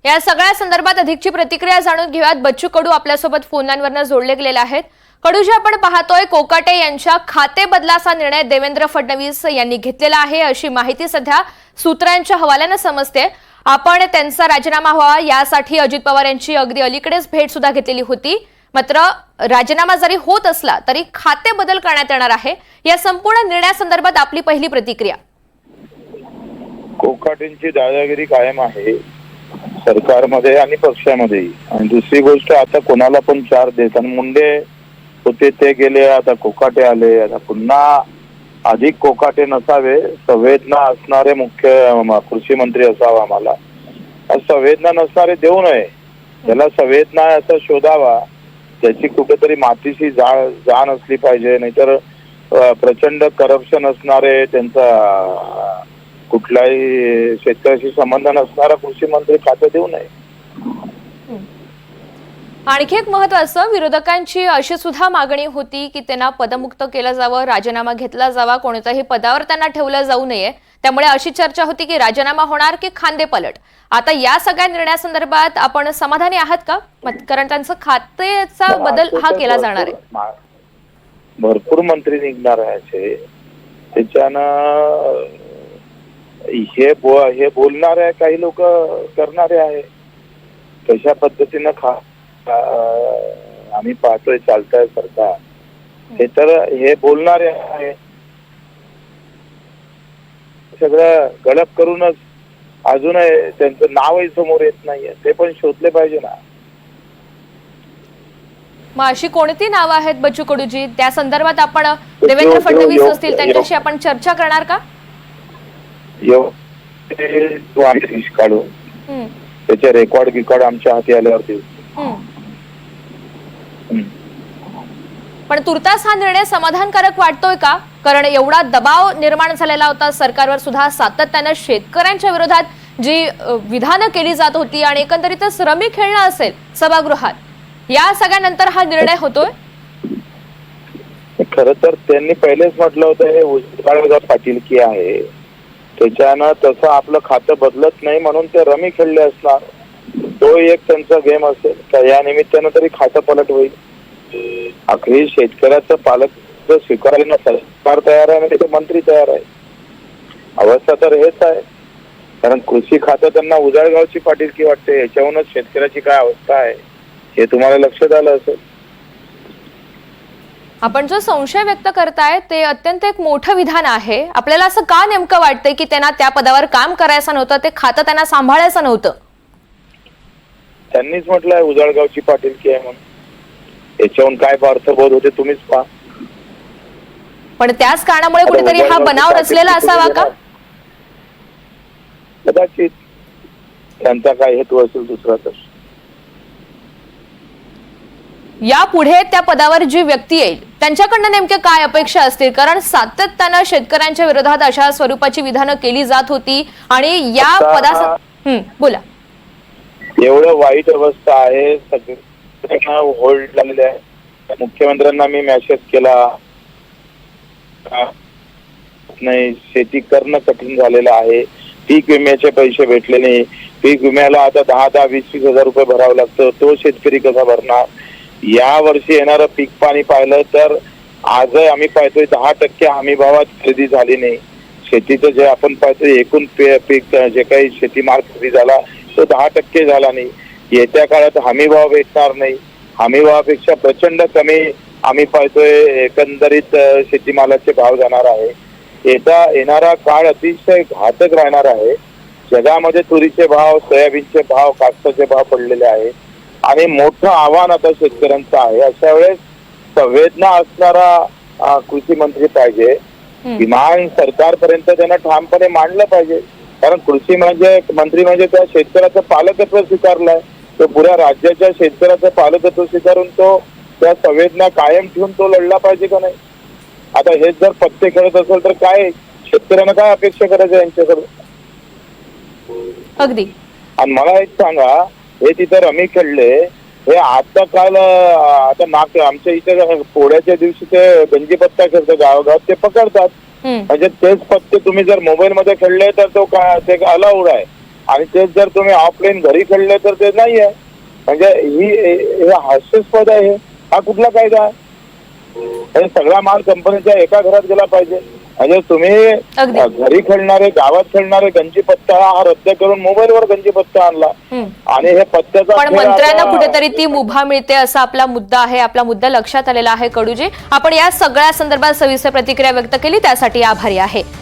या सगळ्या संदर्भात अधिकची प्रतिक्रिया जाणून घेऊयात। बच्चू कडू आपल्यासोबत फोन लाईनवरनं जोडले गेलेले आहेत। कडूजी, आपण पाहतोय कोकाटे यांच्या खाते बदलाचा निर्णय देवेंद्र फडणवीस यांनी घेतलेला आहे अशी माहिती सध्या सूत्रांच्या हवाल्याने समजते। आपण त्यांचा राजीनामा व्हावा यासाठी अजित पवार यांची अगदी अलीकडेच भेट सुद्धा घेतलेली होती। मात्र राजीनामा जरी होत असला तरी खाते बदल करण्यात येणार आहे। या संपूर्ण निर्णयासंदर्भात आपली पहिली प्रतिक्रिया। कोकाटेंची दादागिरी कायम आहे सरकारमध्ये आणि पक्षामध्ये। आणि दुसरी गोष्ट, आता कोणाला पण चार देतात। मुंडे होते ते गेले, आता कोकाटे आले। आता पुन्हा अधिक कोकाटे नसावे, संवेदना असणारे मुख्य कृषी मंत्री असावा। आम्हाला संवेदना नसणारे देऊ नये, त्याला संवेदना असं शोधावा, त्याची कुठेतरी मातीशी जाण असली पाहिजे। नाहीतर प्रचंड करप्शन असणारे, त्यांचा कुठलाही शेतकऱ्याशी संबंध नसणारा कृषी मंत्री खाते देऊ नये। आणखी एक महत्त्वाचं, विरोधकांची अशी सुद्धा मागणी होती की त्यांना पदमुक्त केलं जावं, राजीनामा घेतला जावा, कोणत्याही पदावर त्यांना ठेवलं जाऊ नये। त्यामुळे अशी चर्चा होती की राजीनामा होणार की खांदेपलट। आता या सगळ्या निर्णयासंदर्भात आपण समाधानी आहात का? कारण त्यांचं खातेचा बदल हा केला जाणार आहे। भरपूर मंत्री निघणार आहे, त्याच्यानं हे बोलणार आहे, काही लोक करणारे आहे। कशा पद्धतीनं आम्ही पाहतोय चालतंय सरकार, हे तर हे बोलणारे आहे। सगळं गडप करूनच अजूनही त्यांचं नावही समोर येत नाहीये, ते पण शोधले पाहिजे ना। मग अशी कोणती नावं आहेत बच्चू कडूजी, त्या संदर्भात आपण देवेंद्र फडणवीस असतील त्यांच्याशी आपण चर्चा करणार का? काढून त्याचे रेकॉर्ड आमच्या हाती आल्यावरती। पण तुर्तास हा निर्णय समाधानकारक वाटतोय का? कारण एवढा दबाव निर्माण झालेला होता सरकारवर सुद्धा, सातत्याने शेतकऱ्यांच्या विरोधात जी विधानं केली जात होती आणि एकंदरीतच रमी खेळणं असेल सभागृहात, या सगळ्यानंतर हा निर्णय होतोय। खरं तर त्यांनी पहिलेच म्हटलं होतं हे उजगाळगा पाटीलकी आहे, त्याच्यानं तसं आपलं खातं बदलत नाही म्हणून ते रमी खेळले असणार। तो एक त्यांचा गेम असेल का या निमित्तानं तरी खातं पलट होईल। अखेर शेतकऱ्याचं पालक स्वीकारायला सरकार तयार आहे, म्हणजे मंत्री तयार आहे। अवस्था तर हेच आहे, कारण कृषी खातं त्यांना उजळगावची पाटीलकी वाटते। याच्याहूनच शेतकऱ्याची काय अवस्था आहे हे तुम्हाला लक्षात आलं असेल। आपण जो संशय व्यक्त करताय ते अत्यंत एक मोठं विधान आहे। आपल्याला असं का नेमकं वाटतंय की त्यांना त्या पदावर काम करायचं नव्हतं, ते खातं त्यांना सांभाळायचं नव्हतं? त्यांनीच म्हटलंय उजळगावची पाटीलकी आहे म्हणून, याच्याहून काय अर्थबोध होते तुम्हीच पहा। पण त्याच कारणामुळे कुठेतरी हा बनाव रचलेला असावा का? कदाचित त्यांचा काय हेतू असेल दुसरा। तर यापुढे त्या पदावर जी व्यक्ती येईल त्यांच्याकडनं नेमके काय अपेक्षा असतील? कारण सातत्यानं शेतकऱ्यांच्या विरोधात अशा स्वरूपाची विधानं केली जात होती आणि या पदासाठी बोला। एवढं वाईट अवस्था आहे, सगळ्यांना होल्ड लागले आहे। मुख्यमंत्र्यांना मी मेसेज केला नाही, शेती करणं कठीण झालेलं आहे। पीक विम्याचे पैसे भेटले नाही, पीक विम्याला आता 10-10, 20-20 हजार रुपये भरावं लागतं, तो शेतकरी कसा भरणार? या वर्षी येणारं पीक पाणी पाहिलं तर आजही आम्ही पाहतोय 10% हमी भावात खरेदी झाली नाही। शेतीचं जे आपण पाहतोय एकूण पीक जे काही शेतीमाल खरेदी झाला तो 10% झाला नाही। येत्या काळात हमी भाव भेटणार नाही, हमी भावापेक्षा प्रचंड कमी आम्ही पाहतोय एकंदरीत शेतीमालाचे भाव जाणार आहे। येणारा काळ अतिशय घातक राहणार आहे। जगामध्ये तुरीचे भाव, सोयाबीनचे भाव, कापसाचे भाव पडलेले आहेत आणि मोठं आव्हान आता शेतकऱ्यांचं आहे। अशा वेळेस संवेदना असणारा कृषी मंत्री पाहिजे, किमान सरकारपर्यंत त्यांना ठामपणे मांडलं पाहिजे। कारण कृषी मंत्री म्हणजे त्या शेतकऱ्याचं पालकत्व स्वीकारलंय, तो पुऱ्या राज्याच्या शेतकऱ्याचं पालकत्व स्वीकारून तो त्या संवेदना कायम ठेवून तो लढला पाहिजे का नाही? आता हेच जर पत्ते खेळत असेल तर काय शेतकऱ्यांना काय अपेक्षा करायचं यांच्याकडे? अगदी। आणि मला एक सांगा, हे तिथे रमी खेळले, हे आता काल आता आमच्या इथे पोळ्याच्या दिवशी ते गंजी पत्ता खेळतो गावागावात, ते पकडतात। म्हणजे तेच पत्ते तुम्ही जर मोबाईल मध्ये खेळले तर तो ते अलाउड आहे। आणि तेच जर तुम्ही ऑफलाईन घरी खेळले तर ते नाही आहे. म्हणजे हे हास्यास्पद आहे. हा कुठला कायदा आहे? हे सगळा माल कंपनीच्या एका घरात गेला पाहिजे. म्हणजे तुम्ही अगदी. घरी खेळणारे, गावात खेळणारे गंजी पत्ता हा रद्द करून मोबाईलवर गंजी पत्ता आणला आणि हे पत्त्याचा पण खेळ मंत्र्यांना आता- कुठेतरी ती मुभा मिळते असा आपला मुद्दा आहे. आपला मुद्दा लक्षात आलेला आहे. कडूजी, आपण या सगळ्या संदर्भात सविस्तर प्रतिक्रिया व्यक्त केली त्यासाठी आभारी आहे.